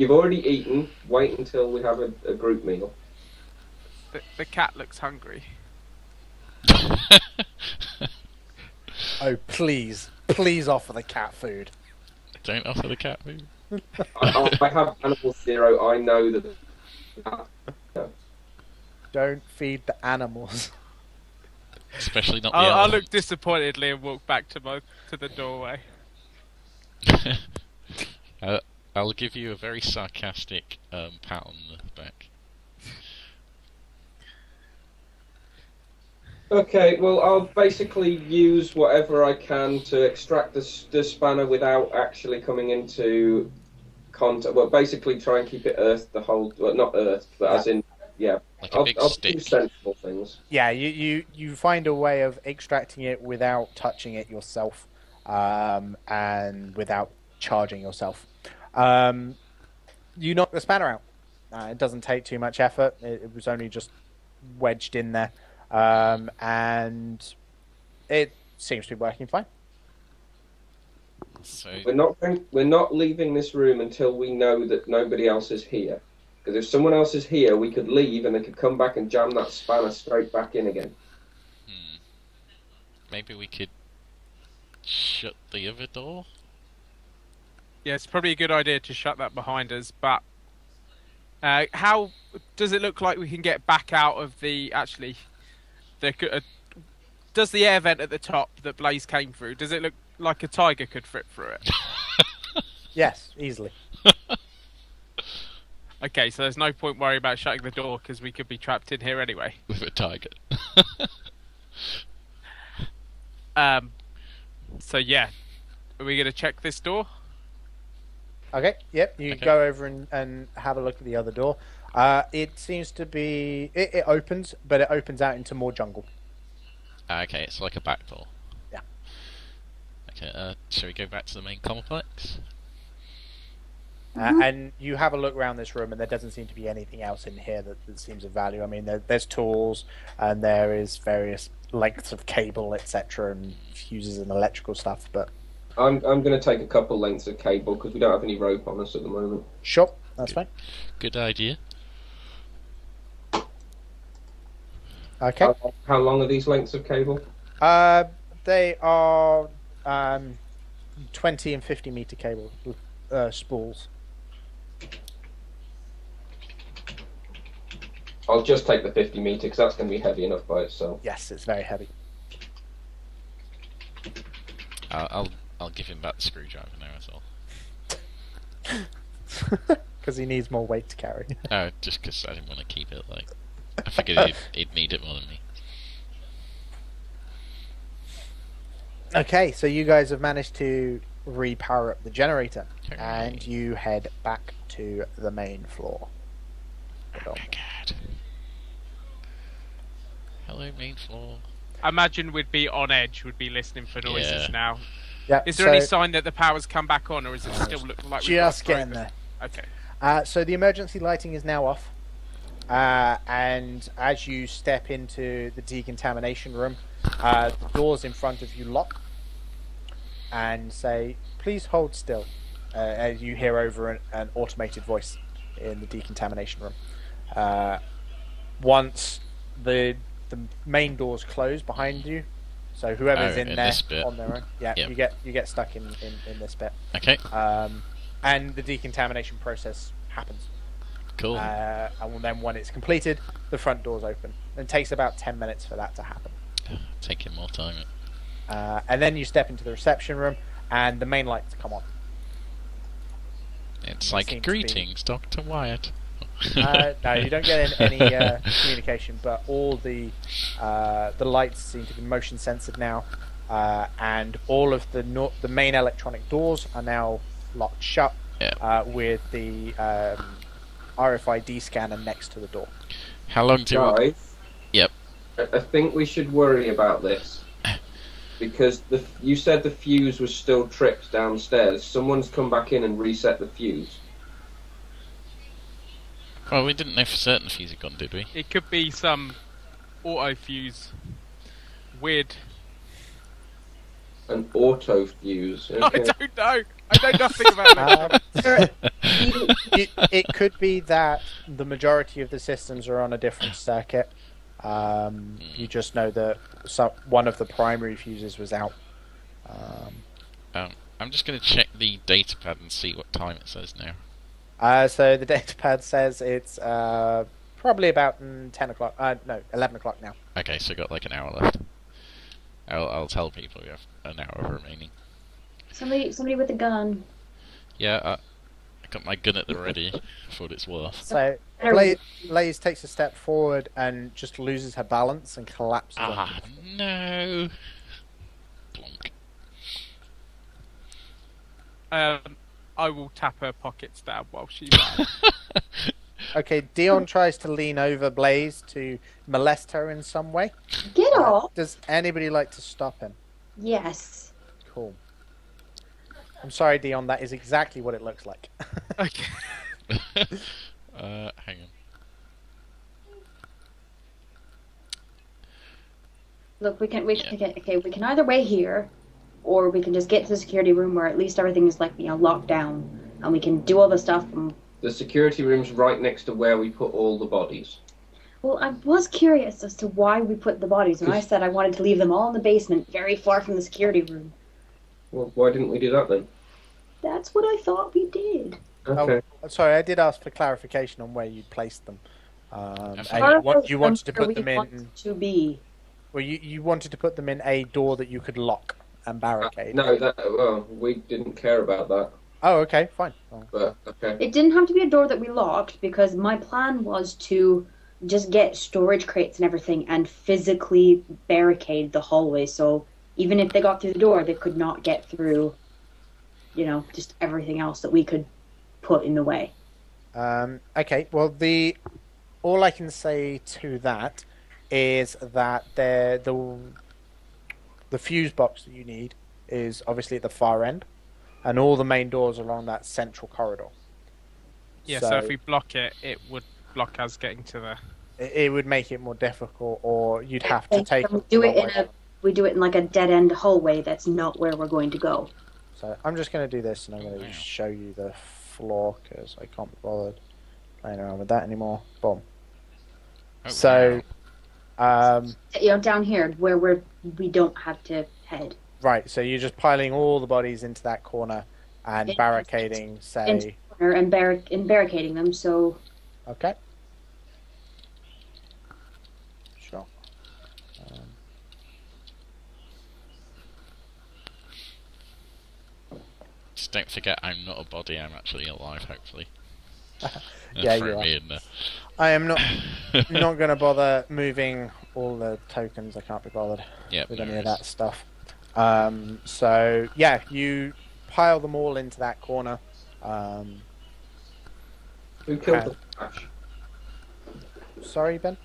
You've already eaten. Wait until we have a group meal. The cat looks hungry. Oh, please offer the cat food. Don't offer the cat food. I have animal zero. I know that. Don't feed the animals. Especially not the I'll look elephants. disappointedly and walk back to the doorway. I'll give you a very sarcastic pat on the back. Okay, well, I'll basically use whatever I can to extract the spanner without actually coming into contact. Well, basically try and keep it earthed the whole. Well, not earthed, but as in, yeah. Like a big I'll stick. do sensible things. Yeah, you find a way of extracting it without touching it yourself, and without charging yourself. You knock the spanner out. It doesn't take too much effort. It was only just wedged in there, and it seems to be working fine. So We're not leaving this room until we know that nobody else is here. Because if someone else is here, we could leave and they could come back and jam that spanner straight back in again. maybe we could shut the other door. Yeah, it's probably a good idea to shut that behind us, but how does it look like we can get back out of the... Actually, does the air vent at the top that Blaze came through, does it look like a tiger could fit through it? Yes, easily. Okay, so there's no point worrying about shutting the door because we could be trapped in here anyway. With a tiger. So yeah, are we going to check this door? Okay, yep, you Okay. go over and have a look at the other door. It seems to be... It opens, but it opens out into more jungle. Okay, it's like a back door. Yeah. Okay, shall we go back to the main complex? And you have a look around this room, and there doesn't seem to be anything else in here that seems of value. I mean, there's tools, and there is various lengths of cable, etc., and fuses and electrical stuff, but... I'm going to take a couple lengths of cable because we don't have any rope on us at the moment. Sure, that's fine. Good idea. Okay. How long are these lengths of cable? They are 20 and 50 meter cable spools. I'll just take the 50 meter because that's going to be heavy enough by itself. Yes, it's very heavy. I'll give him back the screwdriver now as well. Because he needs more weight to carry. Oh, just because I didn't want to keep it. Like, I figured he'd need it more than me. Okay, so you guys have managed to repower up the generator, Hooray. and you head back to the main floor. Oh my god. Hello, main floor. I imagine we'd be on edge, we'd be listening for noises Yeah. now. Yep, Is there any sign that the power's come back on, or is it still looking like we've just got a getting progress? there? Okay. So the emergency lighting is now off, and as you step into the decontamination room, the doors in front of you lock and say, "Please hold still." As you hear over an automated voice in the decontamination room. Once the main doors close behind you, so whoever's in in there this bit. on their own, yeah, Yep. you get stuck in this bit. Okay, And the decontamination process happens. cool. And then when it's completed, the front doors open. It takes about 10 minutes for that to happen. Taking more time. And then you step into the reception room, and the main lights come on. It's seems like, to be- greetings, Dr. Wyatt. No, you don't get any communication, but all the lights seem to be motion censored now, and all of the main electronic doors are now locked shut, Yeah. with the RFID scanner next to the door. How long do you... Guys, Yep. I think we should worry about this. Because you said the fuse was still tripped downstairs. Someone's come back in and reset the fuse. Well, we didn't know for certain the fuse had gone, did we? It could be some auto fuse. Weird. An auto fuse. I Okay. don't know. I know nothing about it. It could be that the majority of the systems are on a different circuit. You just know that one of the primary fuses was out. I'm just going to check the datapad and see what time it says now. So the datapad says it's probably about 10 o'clock. No, 11 o'clock now. Okay, so got like an hour left. I'll tell people we have an hour remaining. Somebody with a gun. Yeah, I got my gun at the ready for what it's worth. So Blaze takes a step forward and just loses her balance and collapses. No. Blonk. I will tap her pockets down while she's Okay, Dion tries to lean over Blaze to molest her in some way. Get off! Does anybody like to stop him? Yes. Cool. I'm sorry, Dion, that is exactly what it looks like. Okay. Hang on. Look, we can either wait here, or we can just get to the security room where at least everything is like locked down, and we can do all the stuff. The security room's right next to where we put all the bodies. Well, I was curious as to why we put the bodies, and I said I wanted to leave them all in the basement, very far from the security room. Well, why didn't we do that then? That's what I thought we did. Okay. Oh, sorry, I did ask for clarification on where you placed them. And you wanted to put them in. To be. Well, you wanted to put them in a door that you could lock and barricade. No, we didn't care about that. Oh, okay, fine. Oh. But okay. It didn't have to be a door that we locked because my plan was to just get storage crates and everything and physically barricade the hallway. So even if they got through the door, they could not get through. Just everything else that we could put in the way. Okay. Well, all I can say to that is that the fuse box that you need is obviously at the far end, and all the main doors are along that central corridor. Yeah. So if we block it, it would block us getting to the. It would make it more difficult, or you'd have to take. We do it in like a dead end hallway. That's not where we're going to go. So I'm just going to do this, and I'm going to show you the floor because I can't be bothered playing around with that anymore. Boom. Oh, So, down here where we don't have to head. Right. So you're just piling all the bodies into that corner and barricading, say. And barricading them. So. Okay. Sure. Just don't forget, I'm not a body. I'm actually alive. Hopefully. Yeah, throw you me are. in there. I am not going to bother moving all the tokens. I can't be bothered with any of that stuff. So yeah, you pile them all into that corner. Who killed the Flash? Sorry, Ben?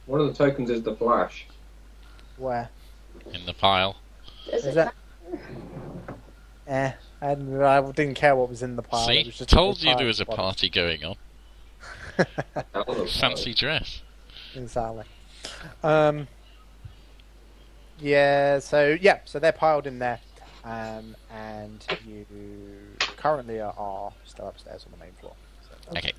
One of the tokens is the Flash. Where? In the pile. Is that? I didn't care what was in the pile. See, It was just told a you pile there was a of bodies. party going on. Fancy dress. Exactly. So they're piled in there, and you currently are still upstairs on the main floor. So Okay.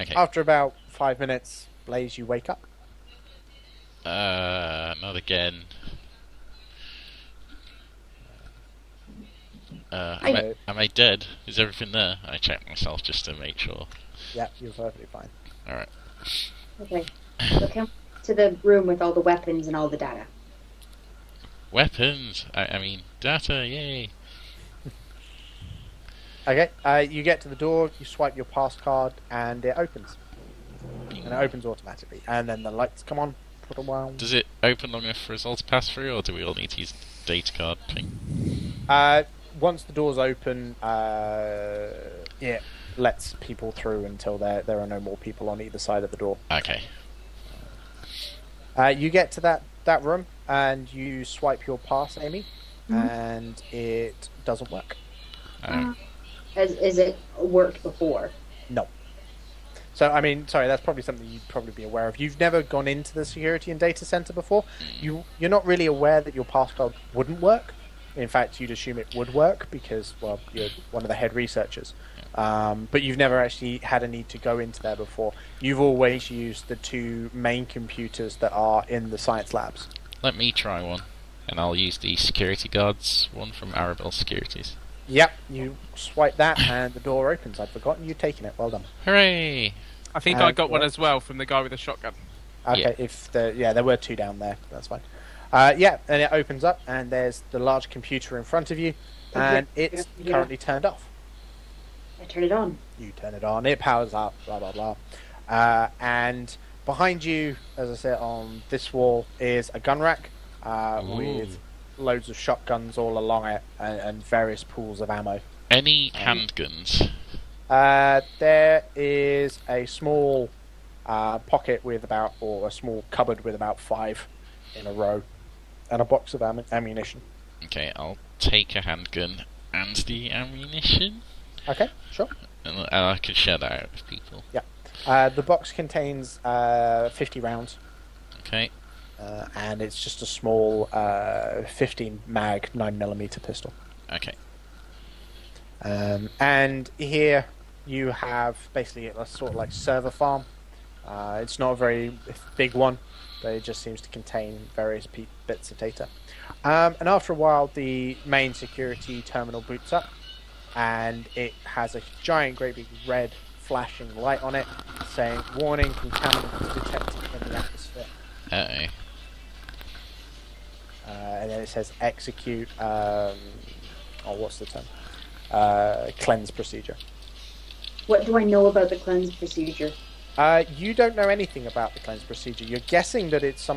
Okay. After about 5 minutes, Blaze, you wake up. Not again. Am I dead? Is everything there? I checked myself just to make sure. Yeah, you're perfectly fine. Alright. Okay. So come to the room with all the weapons and all the data. Weapons! I mean, data, yay! Okay, you get to the door, you swipe your pass card, and it opens. And it opens automatically. And then the lights come on. Does it open long enough for us all to pass through, or do we all need to use data card thing? Once the doors open, it lets people through until there are no more people on either side of the door. Okay. You get to that room, and you swipe your pass, Amy, and it doesn't work. Has it worked before? No. So, I mean, sorry, that's probably something you'd probably be aware of. You've never gone into the security and data center before. You're not really aware that your passcode wouldn't work. In fact, you'd assume it would work because, well, you're one of the head researchers. But you've never actually had a need to go into there before. You've always used the 2 main computers that are in the science labs. Let me try one, and I'll use the security guards one from Arabelle Securities. Yep, you swipe that and the door opens. I'd forgotten you'd taken it. Well done. Hooray! I think I got one as well from the guy with the shotgun. Okay, there were 2 down there. That's fine. And it opens up, and there's the large computer in front of you, and it's currently turned off. I turn it on. You turn it on, it powers up, blah blah blah. And behind you, as I said, on this wall is a gun rack with loads of shotguns all along it and various pools of ammo. Any handguns? There is a small pocket with or a small cupboard with about 5 in a row, and a box of ammunition. Okay, I'll take a handgun and the ammunition. Okay, sure. And I can share that out with people. Yeah. The box contains 50 rounds. Okay. And it's just a small 15 mag 9mm pistol. Okay. And here you have basically a sort of like server farm. It's not a very big one, but it just seems to contain various bits of data. And after a while, the main security terminal boots up, and it has a giant, great big red flashing light on it, saying "Warning: contaminants detected in the atmosphere." Uh-oh. And then it says execute. What's the term? Cleanse procedure. What do I know about the cleanse procedure? You don't know anything about the cleanse procedure. You're guessing that it's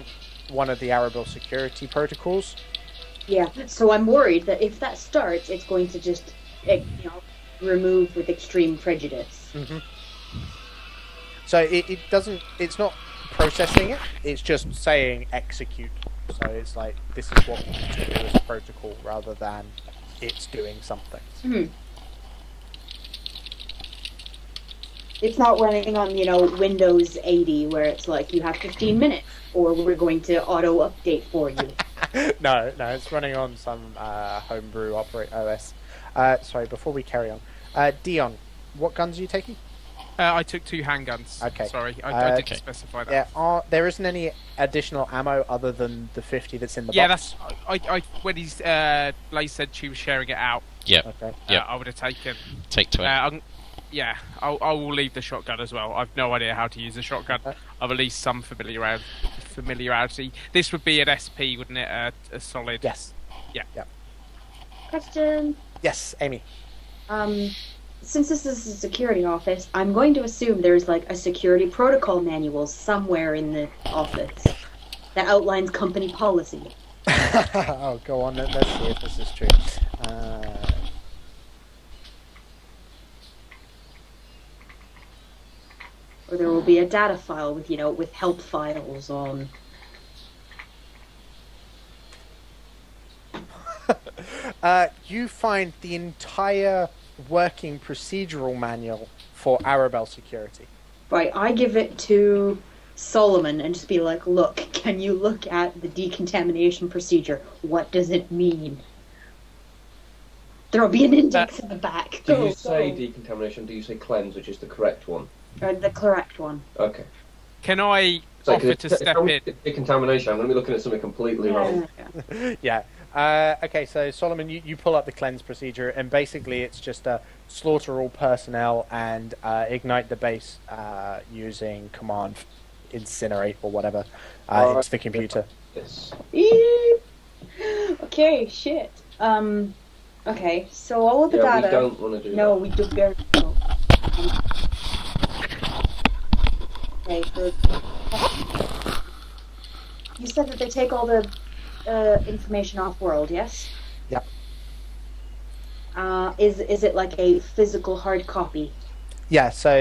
one of the Arabelle security protocols. Yeah, so I'm worried that if that starts, it's going to just, remove with extreme prejudice. Mm-hmm. So it doesn't. It's not processing it. It's just saying execute. So it's like this is what we need to do as a protocol, rather than it's doing something. Hmm. It's not running on, Windows 80 where it's like you have 15 minutes or we're going to auto update for you. No, it's running on some homebrew OS. Sorry, before we carry on, Dion, what guns are you taking? I took 2 handguns. Okay. Sorry, I didn't specify that. Yeah, there isn't any additional ammo other than the 50 that's in the Yeah, box. that's. When Blaze said she was sharing it out. Yep. Okay. Yep. I would have taken. Take 20. I will leave the shotgun as well. I've no idea how to use a shotgun. I've at least some familiarity. This would be an SP, wouldn't it? A solid. Yes. Yeah. Question. Yes, Amy. Since this is a security office, I'm going to assume there's like a security protocol manual somewhere in the office that outlines company policy. Oh, go on. Let's see if this is true. Or there will be a data file with, with help files on. You find the entire working procedural manual for Arabelle security. Right, I give it to Solomon and just be like, look, can you look at the decontamination procedure? What does it mean? There'll be an index in the back. Do you say decontamination? Do you say cleanse, which is the correct one? The correct one. Okay. Can I offer to step in? Decontamination, I'm going to be looking at something completely wrong. Yeah. Okay, so Solomon, you pull up the cleanse procedure, and basically it's just slaughter all personnel and ignite the base using command incinerate or whatever into the computer. Yes. Okay, shit. Okay, so all of the data. We don't want to do No, that. we do very well. Okay, so you said that they take all the information off world, yes? Yep. Is it like a physical hard copy? Yeah, so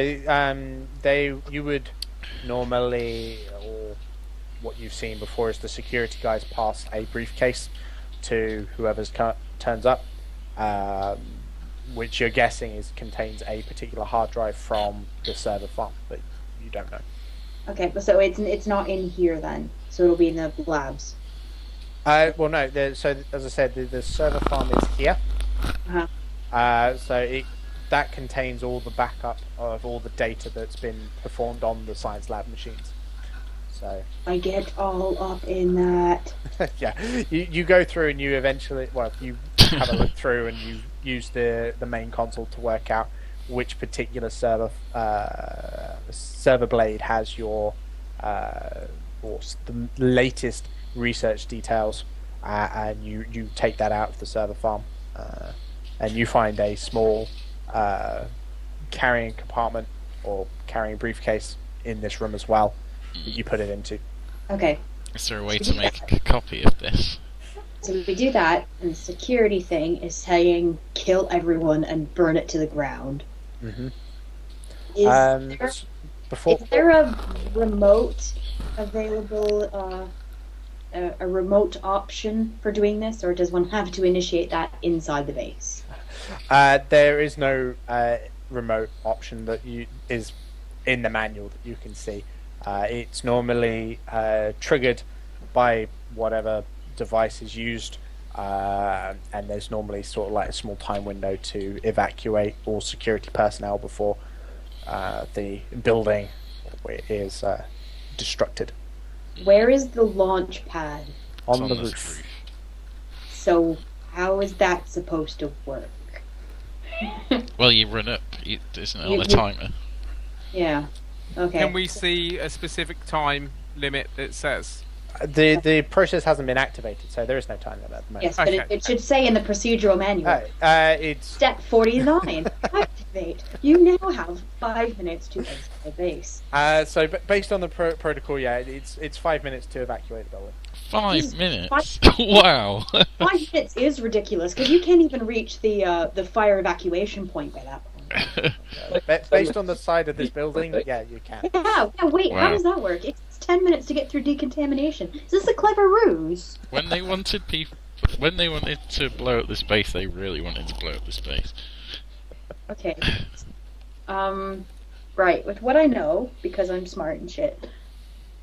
you would normally, or what you've seen before is the security guys pass a briefcase to whoever's turns up. which you're guessing contains a particular hard drive from the server farm, but you don't know. Okay, but so it's not in here then. So it'll be in the labs. Well, no. So as I said, the server farm is here. So that contains all the backup of all the data that's been performed on the science lab machines. So I get all up in that. yeah, you go through and you eventually, you have a look through and you use the main console to work out which particular server blade has your the latest research details, and you take that out of the server farm, and you find a small carrying compartment or carrying briefcase in this room as well that you put it into. Okay. Is there a way to make a copy of this? So we do that, and the security thing is saying kill everyone and burn it to the ground. Mm-hmm. Is there a remote available, a remote option for doing this, or does one have to initiate that inside the base? There is no remote option that is in the manual that you can see. It's normally triggered by whatever device is used, and there's normally sort of like a small time window to evacuate all security personnel before the building is destructed. Where is the launch pad? On the roof. So how is that supposed to work? Well, you run up. Isn't it on a timer? Yeah. Okay. Can we see a specific time limit that says? The process hasn't been activated, so there is no time limit at the moment. Yes, but it should say in the procedural manual. It's Step 49. Activate. You now have 5 minutes to exit the base. So based on the protocol, it's 5 minutes to evacuate the building. 5 minutes? Wow. 5 minutes is ridiculous because you can't even reach the fire evacuation point by that point. Based on the side of this building, yeah, you can. Yeah, wait, how does that work? It's 10 minutes to get through decontamination. Is this a clever ruse? When they wanted to blow up the base, they really wanted to blow up the base. Okay. Right, with what I know, because I'm smart and shit,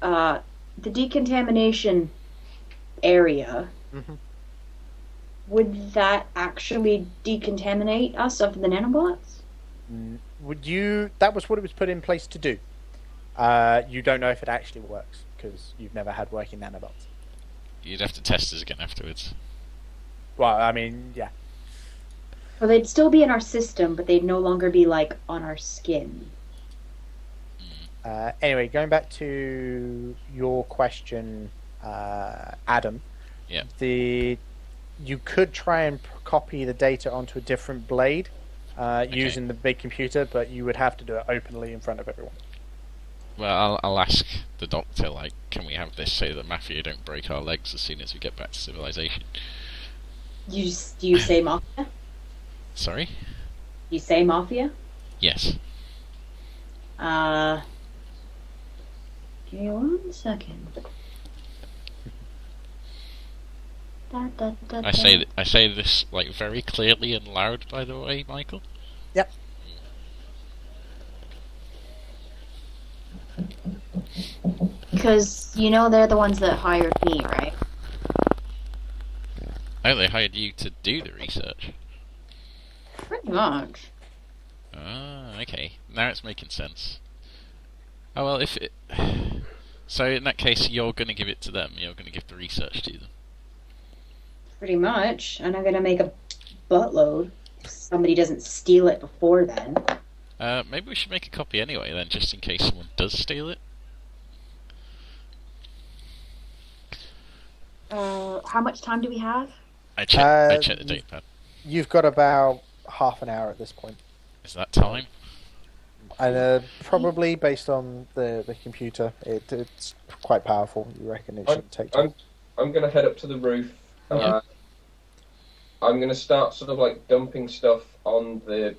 the decontamination area, would that actually decontaminate us of the nanobots? That was what it was put in place to do. You don't know if it actually works because you've never had working nanobots. You'd have to test us again afterwards. Well, I mean, yeah. Well, they'd still be in our system, but they'd no longer be like on our skin. Anyway, going back to your question, Adam. Yeah. You could try and copy the data onto a different blade using the big computer, but you would have to do it openly in front of everyone. Well, I'll ask the doctor, can we have this so that Mafia don't break our legs as soon as we get back to civilization? Do you say Mafia? Sorry? You say Mafia? Yes. Give me 1 second. I say this very clearly and loud, by the way, Michael. Yep. Because they're the ones that hired me, right? Oh, they hired you to do the research. Pretty much. Ah, okay. Now it's making sense. Oh well, so in that case, you're going to give it to them. You're going to give the research to them. Pretty much, and I'm gonna make a buttload. If somebody doesn't steal it before then. Maybe we should make a copy anyway, then, just in case someone does steal it. How much time do we have? I checked the date pad. You've got about half an hour at this point. Is that time? And probably based on the computer, it's quite powerful. You reckon it should take time? I'm going to head up to the roof. Yeah. I'm going to start sort of dumping stuff on the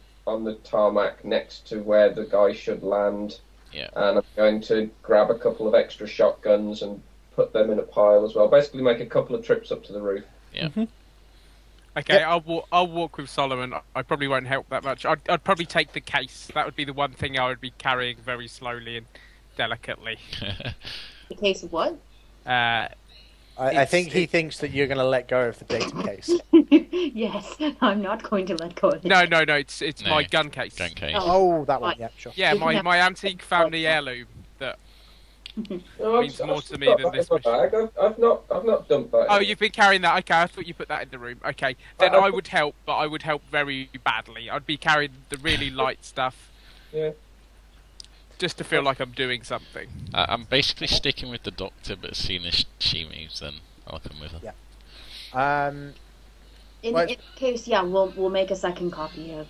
tarmac next to where the guy should land. Yeah. And I'm going to grab a couple of extra shotguns and put them in a pile as well. Basically make a couple of trips up to the roof. Yeah. Okay, Yep. I'll walk with Solomon. I probably won't help that much. I'd probably take the case. That would be the one thing I would be carrying very slowly and delicately. The case of what? I think he thinks that you're going to let go of the data case. Yes, I'm not going to let go of it. No. It's No, my gun case. Gun case. Oh, that one. Yeah, sure. Yeah, You can have- my antique family heirloom that No, means more to me got than that in this my machine. bag. I've not dumped that. Oh, in. you've been carrying that. Okay, I thought you put that in the room. Okay, then I- I would help, but I would help very badly. I'd be carrying the really light stuff. Yeah. Just to feel like I'm doing something. I'm basically sticking with the doctor, but as soon as she moves, then I'll come with her. Yeah. In case, yeah, we'll make a second copy of.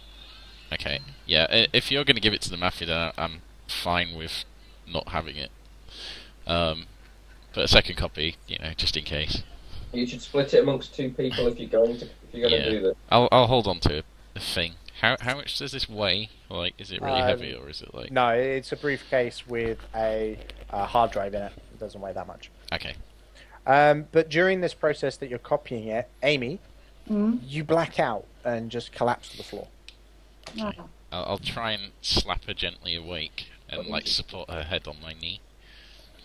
Okay. Yeah, if you're going to give it to the mafia, then I'm fine with not having it. But a second copy, just in case. You should split it amongst 2 people if you're going to do that. I'll hold on to a thing. How much does this weigh? Like, is it really heavy, or is it like? No, it's a briefcase with a hard drive in it. It doesn't weigh that much. Okay. But during this process that you're copying it, Amy, Mm? you black out and just collapse to the floor. Oh. I'll try and slap her gently awake and like support her head on my knee,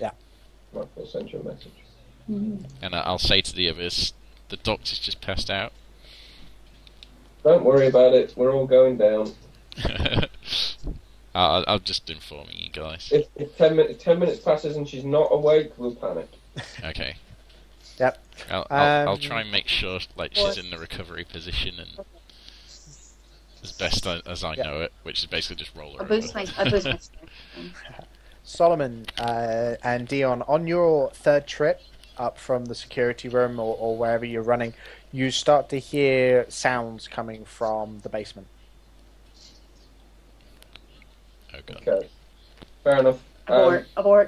I'll send you a message. Mhm. and I'll say to the others, "The doctor's just passed out." Don't worry about it. We're all going down. I'll just informing you guys. If 10 minutes passes and she's not awake, we'll panic. Okay. Yep. I'll try and make sure like she's in the recovery position and as best as I know it, which is basically just roll her I boost over. my strength. Solomon and Dion, on your third trip up from the security room or wherever you're running, you start to hear sounds coming from the basement. Oh god. Okay. Fair enough. Abort.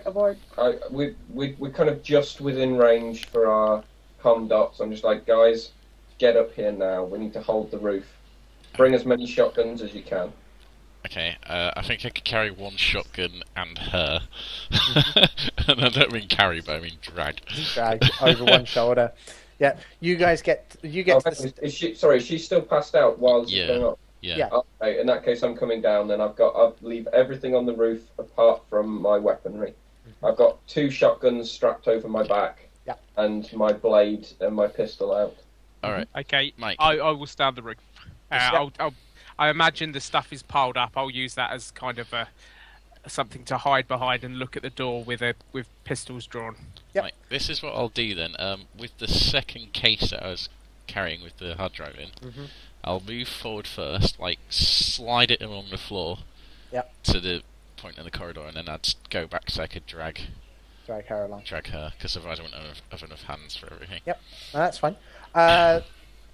We're kind of just within range for our comm dots. I'm just like, guys, get up here now. We need to hold the roof. Bring as many shotguns as you can. Okay, I think I could carry one shotgun and her. And I don't mean carry, but I mean drag. Drag over one shoulder. Yeah, you guys get to the Is she still passed out while this is going on? Yeah. Okay, in that case, I'm coming down. Then I'll leave everything on the roof apart from my weaponry. I've got 2 shotguns strapped over my back, and my blade and my pistol out. All right. Okay, Mike. I will stand the roof. I imagine the stuff is piled up. I'll use that as kind of something to hide behind and look at the door with pistols drawn. Yep. Right, this is what I'll do then. With the second case that I was carrying with the hard drive in, I'll move forward first, like slide it along the floor to the point in the corridor, and then I'd go back so I could drag her along. Drag her, because otherwise I wouldn't have enough hands for everything. Yep, that's fine.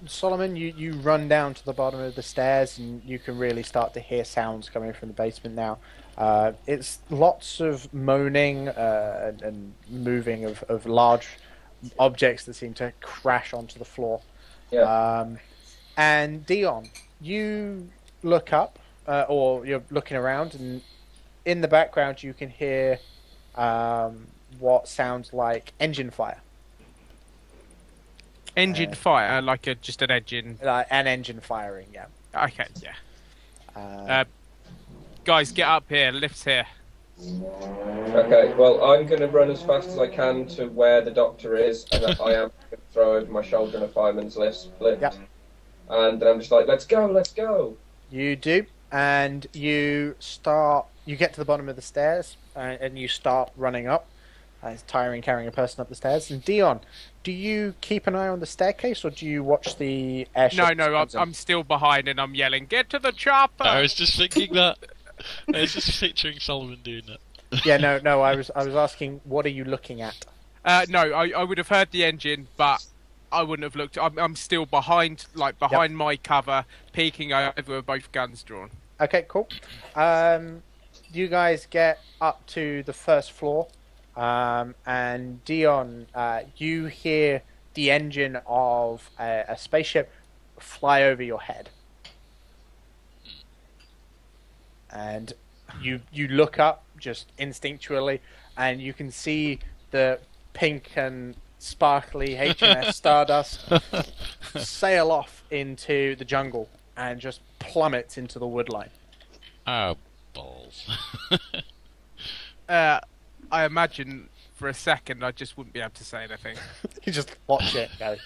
Solomon, you run down to the bottom of the stairs, and you can really start to hear sounds coming from the basement now. It's lots of moaning and moving of large objects that seem to crash onto the floor. Yeah. And Dion, you look up, or you're looking around, and in the background you can hear what sounds like engine fire. Engine fire, like just an engine. An engine firing, yeah. Okay, yeah. Guys, get up here. Lift's here. Okay, well, I'm going to run as fast as I can to where the doctor is, and I am going to throw over my shoulder in a fireman's lift. Yep. And then I'm just like, let's go. You do, and you get to the bottom of the stairs, and you start running up. It's tiring carrying a person up the stairs. And Dion, do you keep an eye on the staircase, or do you watch the airship? No, I'm still behind, and I'm yelling, "Get to the chopper!" I was just thinking that. I was just picturing Solomon doing that. Yeah, no. I was asking, what are you looking at? No, I would have heard the engine, but I wouldn't have looked. I'm still behind my cover, peeking over with both guns drawn. Okay, cool. You guys get up to the first floor. And Dion, you hear the engine of a spaceship fly over your head, and you look up just instinctually, and you can see the pink and sparkly HMS Stardust sail off into the jungle and just plummets into the woodline. Oh, balls. I imagine for a second I just wouldn't be able to say anything. You just watch it go,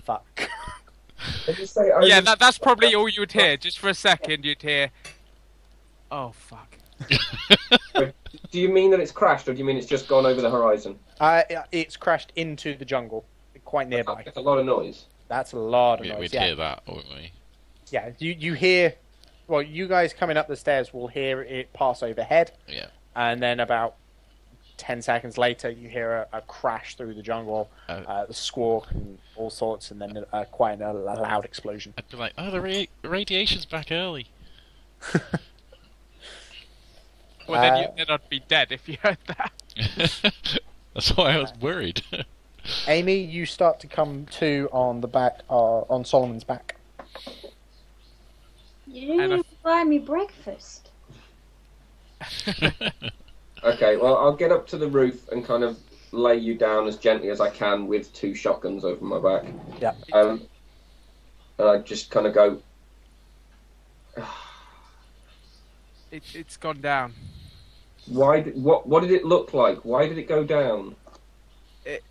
fuck. Yeah, that's probably all you would hear. Just for a second you'd hear, oh, fuck. Do you mean that it's crashed, or do you mean it's just gone over the horizon? It's crashed into the jungle, quite nearby. That's a lot of noise. That's a lot of noise. We'd hear that, wouldn't we? Yeah, you hear... Well, you guys coming up the stairs will hear it pass overhead. Yeah. And then about 10 seconds later, you hear a crash through the jungle, the squawk and all sorts, and then quite a loud explosion. I'd be like, oh, the radiation's back early. Well, then I'd be dead if you heard that. That's why I was worried. Amy, you start to come to on the back, on Solomon's back. You didn't even buy me breakfast. Okay, well, I'll get up to the roof and kind of lay you down as gently as I can with 2 shotguns over my back. Yeah. And I just kind of go... It's gone down. What did it look like? Why did it go down? It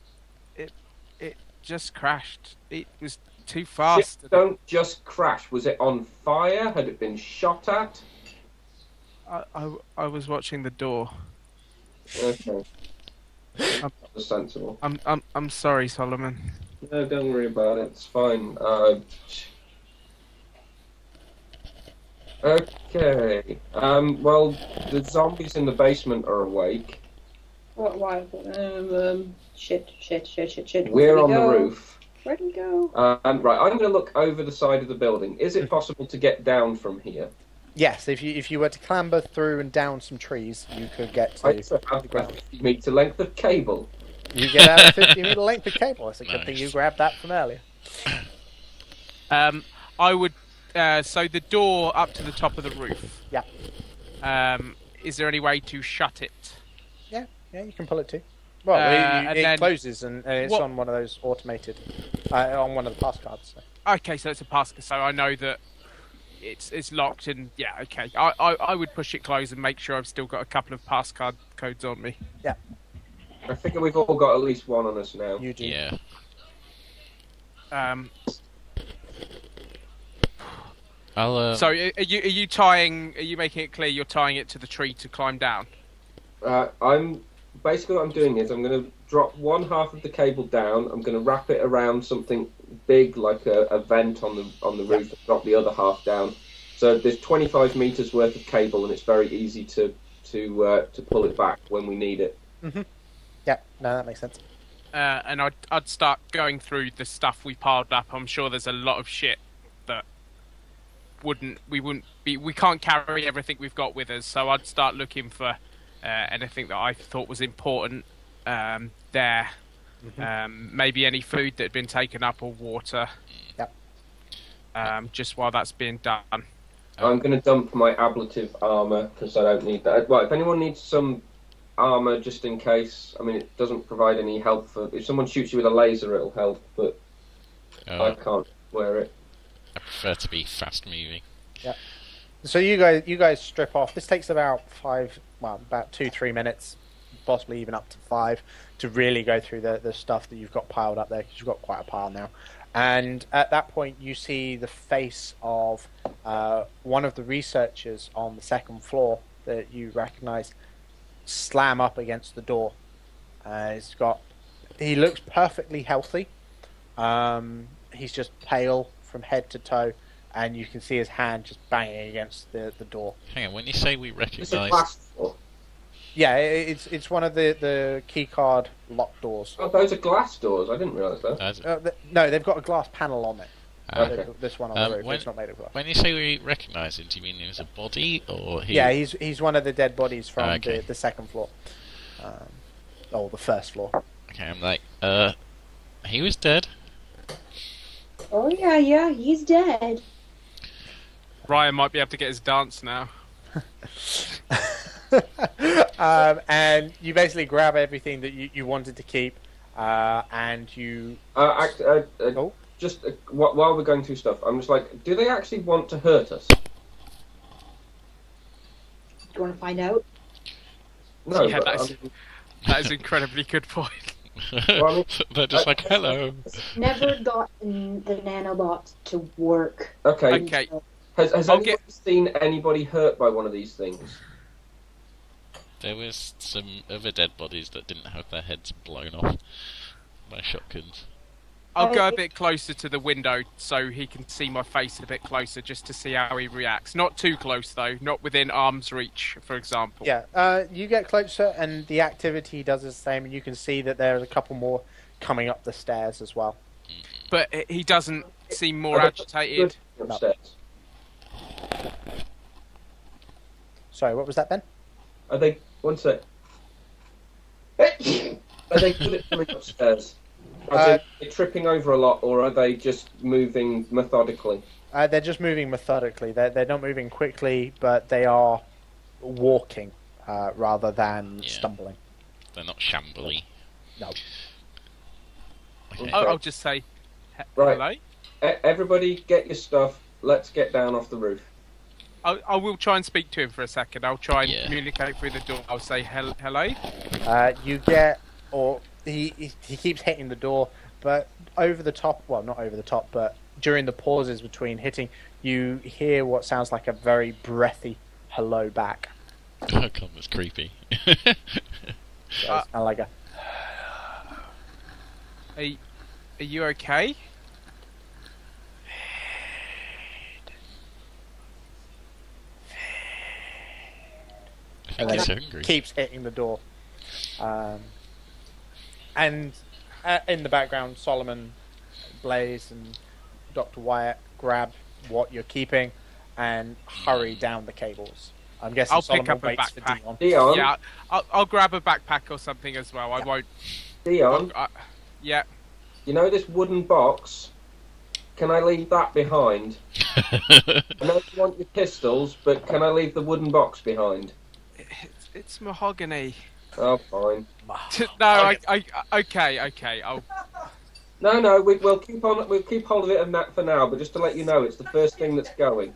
just crashed. It was too fast. Ships don't just crash. Was it on fire? Had it been shot at? I was watching the door. Okay. That was sensible. I'm sorry, Solomon. No, don't worry about it. It's fine. Okay. Well, the zombies in the basement are awake. What? Why? Shit. We're on the roof. Where'd we go? Right, I'm going to look over the side of the building. Is it possible to get down from here? Yes, if you were to clamber through and down some trees, you could get to... I also have a 50-metre length of cable. You get out a 50-metre length of cable. It's a good thing you grabbed that from earlier. I would... so the door up to the top of the roof. Yeah. Is there any way to shut it? Yeah, you can pull it too. Well, it closes and it's on one of those automated... on one of the pass cards. So. Okay, so it's a pass card, so I know that it's locked and... Yeah, okay. I would push it closed and make sure I've still got a couple of pass card codes on me. Yeah. I figure we've all got at least one on us now. You do. Yeah. So are you tying? Are you making it clear you're tying it to the tree to climb down? I'm basically what I'm doing is I'm going to drop one half of the cable down. I'm going to wrap it around something big like a vent on the roof and drop the other half down. So there's 25 meters worth of cable and it's very easy to pull it back when we need it. Mm-hmm. Yeah, no, that makes sense. And I'd start going through the stuff we piled up. I'm sure there's a lot of shit that we can't carry everything we've got with us, so I'd start looking for anything that I thought was important there. Mm-hmm. Maybe any food that had been taken up or water. Yep. Just while that's being done. I'm going to dump my ablative armour because I don't need that. Well, if anyone needs some armour just in case, I mean, it doesn't provide any help for... If someone shoots you with a laser, it'll help, but I can't wear it. I prefer to be fast moving. Yeah. So you guys strip off. This takes about 2-3 minutes, possibly even up to 5, to really go through the stuff that you've got piled up there, because you've got quite a pile now. And at that point, you see the face of one of the researchers on the second floor that you recognise slam up against the door. He looks perfectly healthy. He's just pale from head to toe, and you can see his hand just banging against the door. Hang on, when you say we recognise... It's a glass door. Yeah, it's one of the keycard lock doors. Oh, those are glass doors. I didn't realise that. No, they've got a glass panel on it. Okay. This one on the roof, it's not made of glass. When you say we recognise him, do you mean he was a body, or he... Yeah, he's one of the dead bodies from Okay. the second floor. Or the first floor. Okay, I'm like, he was dead. Oh yeah, he's dead. Ryan might be able to get his dance now. And you basically grab everything that you wanted to keep, and you. Just while we're going through stuff, I'm just like, do they actually want to hurt us? Do you want to find out? No, yeah, that is an incredibly good point. Well, I mean, They're just like, hello. Never got the nanobot to work. Okay. Has anybody seen anybody hurt by one of these things? There was some other dead bodies that didn't have their heads blown off by shotguns. I'll go a bit closer to the window so he can see my face a bit closer, just to see how he reacts. Not too close, though. Not within arm's reach, for example. Yeah, you get closer, and the activity does the same, and you can see that there's a couple more coming up the stairs as well. But he doesn't seem more agitated. Upstairs. Sorry, what was that, Ben? Are they... One sec. Are they good at coming upstairs? Are they tripping over a lot, or are they just moving methodically? They're just moving methodically. They're not moving quickly, but they are walking rather than stumbling. They're not shambly. No. Okay. I'll just say, Right. hello? Everybody get your stuff. Let's get down off the roof. I will try and speak to him for a second. I'll try and communicate through the door. I'll say hello. You get... or he keeps hitting the door, but over the top... Well, not over the top, but during the pauses between hitting, you hear what sounds like a very breathy hello back. Oh, God, that's creepy. So it's kind of like a... Are you okay? I think he's hungry. Keeps hitting the door. And in the background, Solomon, Blaze, and Dr. Wyatt grab what you're keeping and hurry down the cables. I'm guessing I'll Solomon pick up a waits for backpack. Dion. Yeah, I'll grab a backpack or something as well. I won't... Dion? Yeah. You know this wooden box? Can I leave that behind? I know you want your pistols, but can I leave the wooden box behind? It's mahogany. Oh, fine. No, okay. No, we'll keep on. We'll keep hold of it for now. But just to let you know, it's the first thing that's going.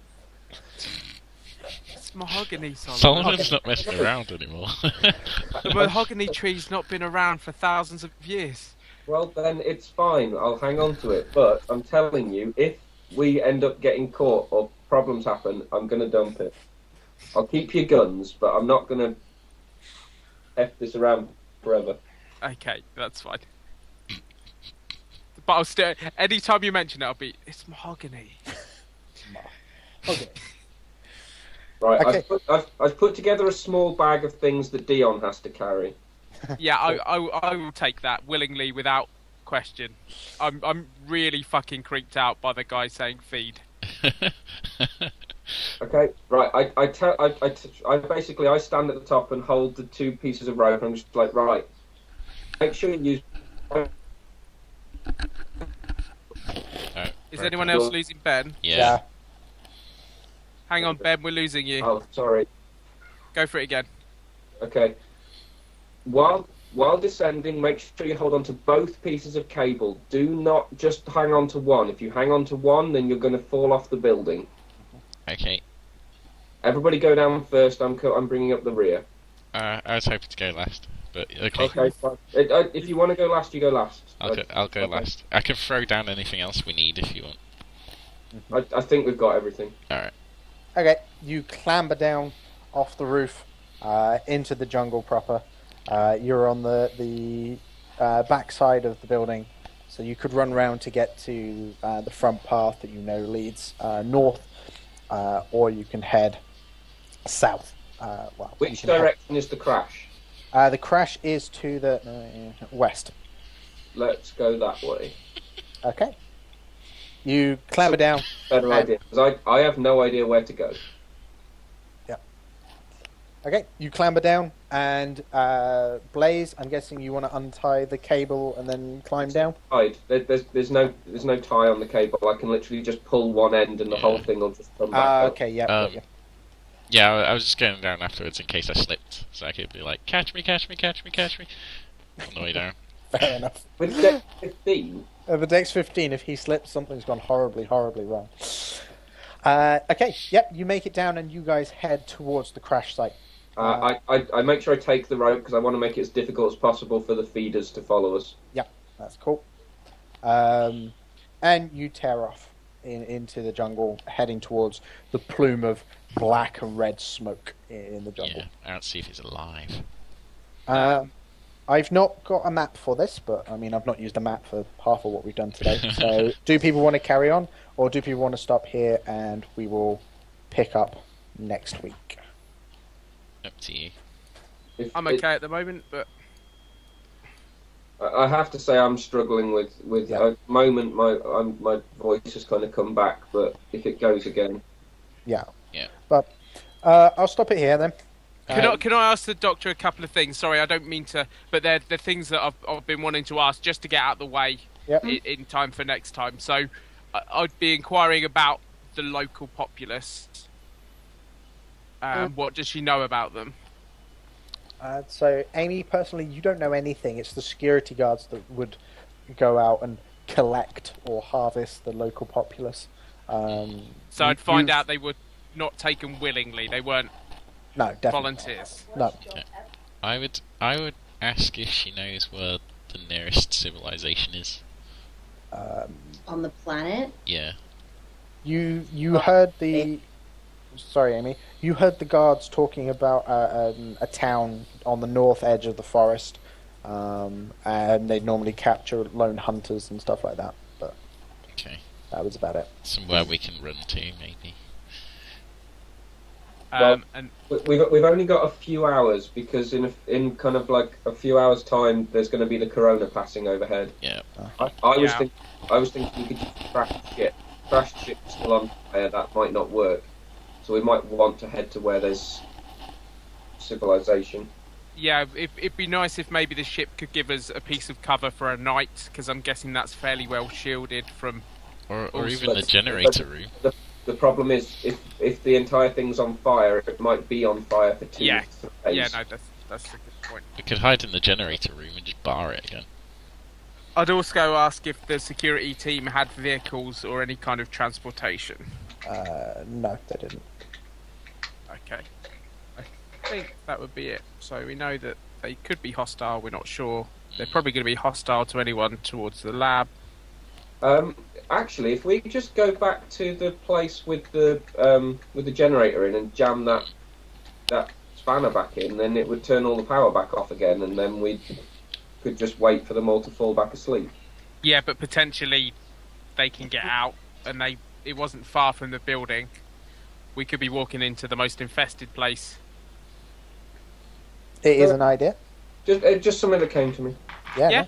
It's mahogany, Solomon. Solomon's not messing around anymore. The mahogany tree's not been around for thousands of years. Well, then it's fine. I'll hang on to it. But I'm telling you, if we end up getting caught or problems happen, I'm going to dump it. I'll keep your guns, but I'm not going to F this around forever. Okay, that's fine. But I'll still... Anytime you mention it, it's mahogany. Okay. Right, Okay. I've put together a small bag of things that Dion has to carry. Yeah, I will take that willingly, without question. I'm really fucking creeped out by the guy saying feed. Okay, right. I stand at the top and hold the two pieces of rope. And I'm just like, right. Make sure you use. Is anyone else losing Ben? Yeah. Hang on, Ben, we're losing you. Oh, sorry. Go for it again. Okay. While descending, make sure you hold on to both pieces of cable. Do not just hang on to one. If you hang on to one, then you're going to fall off the building. Okay. Everybody go down first. I'm bringing up the rear. I was hoping to go last, but okay. Okay, fine. If you want to go last, you go last. I'll go last. I can throw down anything else we need if you want. I think we've got everything. Alright. Okay, you clamber down off the roof into the jungle proper. You're on the back side of the building, so you could run round to get to the front path that you know leads north, or you can head south. Which direction is the crash? The crash is to the west. Let's go that way. Okay. You clamber down. Better idea, because I have no idea where to go. Yeah. Okay, you clamber down, and Blaze, I'm guessing you want to untie the cable and then climb down? There's no tie on the cable. I can literally just pull one end and the whole thing will just come back up. Okay, yeah. Yeah, I was just going down afterwards in case I slipped, so I could be like, catch me, on the way down. Fair enough. With dex 15? The dex 15, if he slips, something's gone horribly, horribly wrong. Okay, yep, you make it down and you guys head towards the crash site. I make sure I take the rope because I want to make it as difficult as possible for the feeders to follow us. Yep, that's cool. And you tear off into the jungle, heading towards the plume of black and red smoke in the jungle. Yeah, I don't see if he's alive. I've not got a map for this, but I mean, I've not used a map for half of what we've done today. So, do people want to carry on, or do people want to stop here and we will pick up next week? Up to you. I'm okay at the moment, but I have to say I'm struggling with Yeah. at the moment my voice has kind of come back, but if it goes again, Yeah. Yeah. But I'll stop it here then. can I ask the doctor a couple of things? Sorry, I don't mean to, but they're the things that I've been wanting to ask just to get out of the way Yep. in time for next time. So I'd be inquiring about the local populace. What does she know about them? So, Amy, personally, you don't know anything. It's the security guards that would go out and collect or harvest the local populace. So I'd find out they were not taken willingly. They weren't No, definitely. volunteers. No. I would ask if she knows where the nearest civilization is. On the planet? Yeah. You heard the... Sorry, Amy. You heard the guards talking about a town on the north edge of the forest, and they'd normally capture lone hunters and stuff like that. But Okay. that was about it. Somewhere we can run to, maybe. Well, And we've only got a few hours because in kind of like a few hours' time, there's going to be the corona passing overhead. Yeah. I was thinking we could just crash the ship. Crash the ship still on fire. That might not work. So we might want to head to where there's civilization. yeah, it'd be nice if maybe the ship could give us a piece of cover for a night, because I'm guessing that's fairly well shielded from. Or even the generator room. The problem is, if the entire thing's on fire, it might be on fire for 2 Yeah. days. Yeah, no, that's a good point. We could hide in the generator room and just bar it again. I'd also ask if the security team had vehicles or any kind of transportation. No, they didn't. Okay. I think that would be it. So we know that they could be hostile, we're not sure. They're probably going to be hostile to anyone towards the lab. Actually, if we could just go back to the place with the generator in and jam that spanner back in, then it would turn all the power back off again, and then we could just wait for them all to fall back asleep. Yeah, but potentially they can get out, and it wasn't far from the building. We could be walking into the most infested place. It is an idea. Just something that came to me. Yeah. Yeah. No,